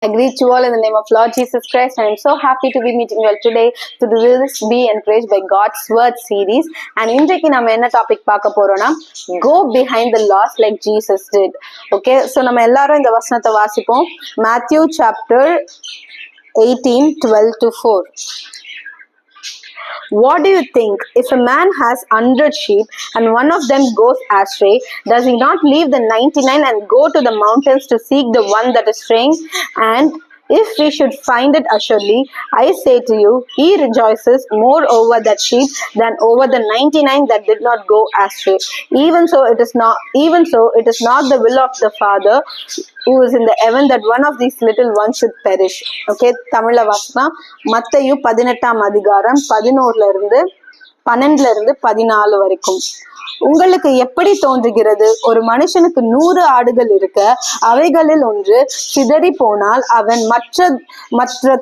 I greet you all in the name of Lord Jesus Christ. I am so happy to be meeting you all today to do this Be Encouraged by God's Word series. And இன்றைக்கு நம்ம என்ன topic பார்க்க போறோம்னா go behind the loss like Jesus did. Okay, so நம்ம எல்லாரும் இந்த வசனத்தை வாசிப்போம். Matthew chapter 18:12 to 4. What do you think? If a man has 100 sheep and one of them goes astray, does he not leave the 99 and go to the mountains to seek the one that is straying? And if we should find it assuredly, I say to you, he rejoices more over that sheep than over the 99 that did not go astray. Even so, it is not the will of the Father who is in the heaven that one of these little ones should perish. Okay, தமிழ்ல வாசினா மத்தேயு 18ஆம் அதிகாரம் 12 இருந்து 14 வரைக்கும். உங்களுக்கு எப்படி தோன்றுகிறது? ஒரு மனுஷனுக்கு 100 ஆடுகள் இருக்க அவைகளில் ஒன்று சிதறி போனால் அவன் மற்ற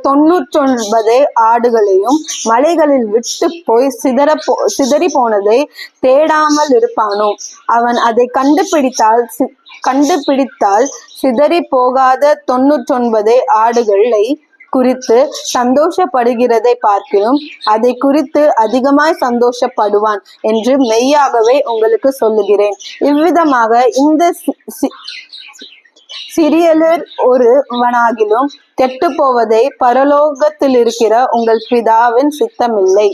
99 ஆடுகளையும் மலைகளில் விட்டு போய் சிதறி போனதை தேடாமல் இருப்பானோ? அவன் அதை கண்டுபிடித்தால் சிதறி போகாத 99 ஆடுகளை குறித்து சந்தோஷப்படுகிறதை பார்க்கிலும் அதை குறித்து அதிகமாய் சந்தோஷப்படுவான் என்று மெய்யாகவே உங்களுக்கு சொல்லுகிறேன். இவ்விதமாக இந்த சிறியலில் ஒருவனாகிலும் கெட்டு போவதை பரலோகத்தில் இருக்கிற உங்கள் பிதாவின் சித்தமில்லை.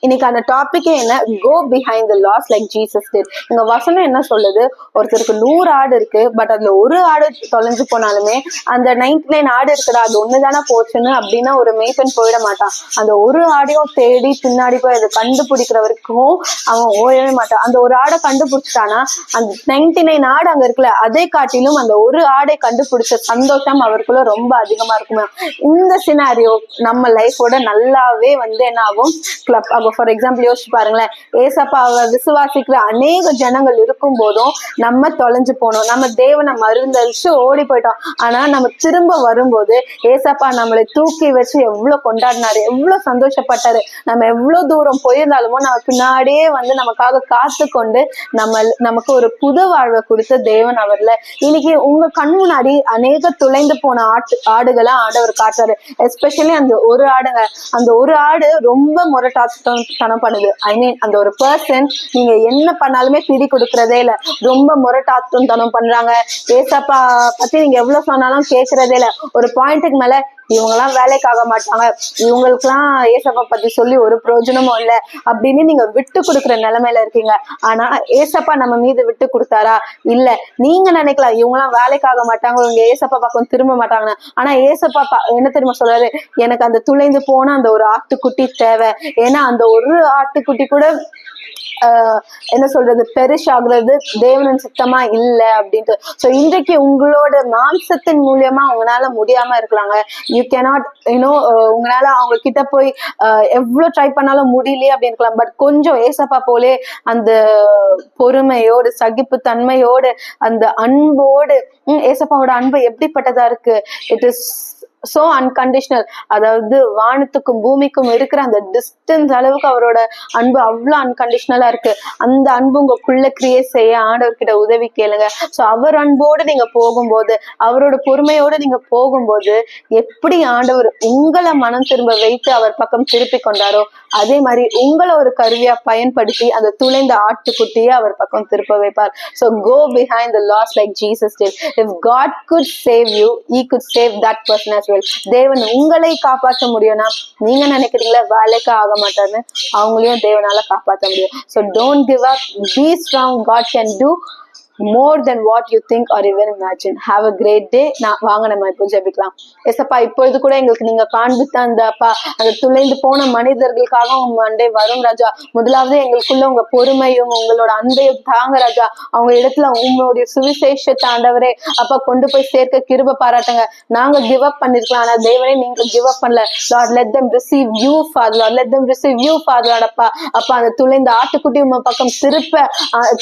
இன்னைக்கான டாபிக்கே என்ன? Go behind the lost like Jesus did. இங்க வசனம் என்ன சொல்லுது? ஒருத்தருக்கு 100 ஆடு இருக்கு, பட் அதுல ஒரு ஆடு தொலைஞ்சு போனாலுமே அந்த 99 ஆடு இருக்குடா, அது ஒண்ணுதானே போச்சுன்னு அப்படின்னா ஒரு மேய்ப்பன் போயிட மாட்டான். அந்த ஒரு ஆடையும் தேடி பின்னாடி போய் அதை கண்டுபிடிக்கிற வரைக்கும் அவன் ஓயவே மாட்டான். அந்த ஒரு ஆடை கண்டுபிடிச்சிட்டானா அந்த 99 ஆடு அங்க இருக்குல்ல, அதை காட்டிலும் அந்த ஒரு ஆடை கண்டுபிடிச்ச சந்தோஷம் அவருக்குள்ள ரொம்ப அதிகமா இருக்குமே. இந்த சினாரியோ நம்ம லைஃபோட நல்லாவே என்ன ஆகும்? கிளப் ஆகும். ஃபார் எக்ஸாம்பிள் யோசிச்சு பாருங்களேன், ஏசப்பாவை விசுவாசிக்கிற அநேக ஜனங்கள் இருக்கும் போதும் நம்ம தொலைஞ்சு போனோம், நம்ம தேவனை மருந்தழிச்சு ஓடி போயிட்டோம். ஆனா நம்ம திரும்ப வரும்போது ஏசப்பா நம்மளை தூக்கி வச்சு எவ்வளவு கொண்டாடினாரு, எவ்வளவு சந்தோஷப்பட்டாரு. நம்ம எவ்வளவு தூரம் போயிருந்தாலுமோ நம்ம பின்னாடியே நமக்காக காத்து கொண்டு நமக்கு ஒரு புது வாழ்வை கொடுத்த தேவன் அவர்ல. இன்னைக்கு உங்க கண் முன்னாடி அநேக துளைந்து போன ஆடுகளா ஆண்டவர் காட்டுறாரு. எஸ்பெஷலி அந்த ஒரு ஆடுங்க, அந்த ஒரு ஆடு ரொம்ப முரட்டாட்டம் பண்ணுது. ஐ மீன் அந்த ஒரு பர்சன் நீங்க என்ன பண்ணாலுமே பிடி கொடுக்கறதே இல்ல, ரொம்ப முரட்டாட்டம் தனம் பண்றாங்க. ஏசப்பா பத்தி நீங்க எவ்வளவு சொன்னாலும் கேட்கறதே இல்ல. ஒரு பாயிண்ட்டுக்கு மேல இவங்கெல்லாம் வேலைக்காக மாட்டாங்க, இவங்களுக்குலாம் ஏசப்பா பத்தி சொல்லி ஒரு பிரயோஜனமும் இல்லை அப்படின்னு நீங்க விட்டு கொடுக்குற நிலைமையில இருக்கீங்க. ஆனா ஏசப்பா நம்ம மீது விட்டு கொடுத்தாரா? இல்ல. நீங்க நினைக்கலாம் இவங்கெல்லாம் வேலைக்காக மாட்டாங்க, இவங்க ஏசப்பா பக்கம் திரும்ப மாட்டாங்கன்னு. ஆனா ஏசப்பா என்ன தெரியுமா சொல்றாரு? எனக்கு அந்த துளைந்து போன அந்த ஒரு ஆட்டுக்குட்டி தேவை. ஏன்னா அந்த ஒரு ஆட்டுக்குட்டி கூட என்ன சொல்றது, பெரிஷ் ஆகுறது தேவனின் சித்தமா இல்ல அப்படின்ட்டு. சோ இன்றைக்கு உங்களோட மாம்சத்தின் மூலியமா உங்களால முடியாம இருக்கலாங்க. யூ கேனாட் உங்களால அவங்க கிட்ட போய் எவ்வளவு ட்ரை பண்ணாலும் முடியலையே அப்படின்னு இருக்கலாம். பட் கொஞ்சம் ஏசப்பா போலே அந்த பொறுமையோடு, சகிப்பு தன்மையோடு, அந்த அன்போடு, ஏசப்பாவோட அன்பு எப்படிப்பட்டதா இருக்கு? It is so unconditional. அதாவது வானத்துக்கும் பூமிக்கும் இருக்கிற அந்த டிஸ்டன்ஸ் அளவுக்கு அவரோட அன்பு அவ்வளவு அன்கண்டிஷனலா இருக்கு. அந்த அன்பு உங்களுக்குள்ள கிரியேட் செய்ய ஆண்டவர்கிட்ட உதவி கேளுங்க. சோ அவர் அன்போடு நீங்க போகும்போது, அவரோட பொறுமையோடு நீங்க போகும்போது, எப்படி ஆண்டவர் உங்களை மனம் திரும்ப வைத்து அவர் பக்கம் திருப்பி கொண்டாரோ அதே மாதிரி உங்களை ஒரு கருவியா பயன்படுத்தி அந்த துளைந்த ஆட்டுக்குட்டியே அவர் பக்கம் திருப்ப வைப்பார். So go behind the loss like Jesus did. If God could save you, he could save that person as well. தேவன் உங்களை காப்பாற்ற முடியும்னா நீங்க நினைக்கிறீங்களா வேலைக்கு ஆக மாட்டாருன்னு? அவங்களையும் தேவனால காப்பாற்ற முடியும். So don't give up, be strong. God can do more than what you think or even imagine. Have a great day. வாங்க நம்ம இப்போ ஜெபிக்கலாம். ஏசப்பா இப்பொழுது கூட எங்களுக்கு நீங்க காண்பித்த அந்த துளைந்து போன மனிதர்களுக்காக உங்க அண்டை வரும் ராஜா. முதலாவது எங்களுக்குள்ள உங்க பொறுமையும் உங்களோட அன்பையும் தாங்க ராஜா. அவங்க இடத்துல உங்களுடைய சுவிசேஷத்தை ஆண்டவரே அப்பா கொண்டு போய் சேர்க்க கிருபை பாராட்டுங்க. நாங்க கிவ் அப் பண்ணிருக்கலாம், ஆனா தேவனே நீங்க கிவ் அப் பண்ணல. Lord, let them receive you, Father. Lord, let them receive you, Father. அப்பா அந்த துளைந்த ஆட்டுக்குட்டி உங்க பக்கம்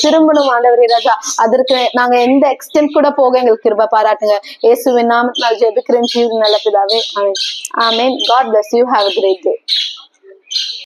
திரும்பணும் ஆண்டவரே ராஜா. அதற்கு நாங்க எந்த எக்ஸ்டென்ட் கூட போக எங்களுக்கு கிருபை பாராட்டுங்க. இயேசுவின் நாமத்தினால் ஜெபிக்கிறேன் நல்ல பிதாவே. ஆமென். God bless you. Have a great day.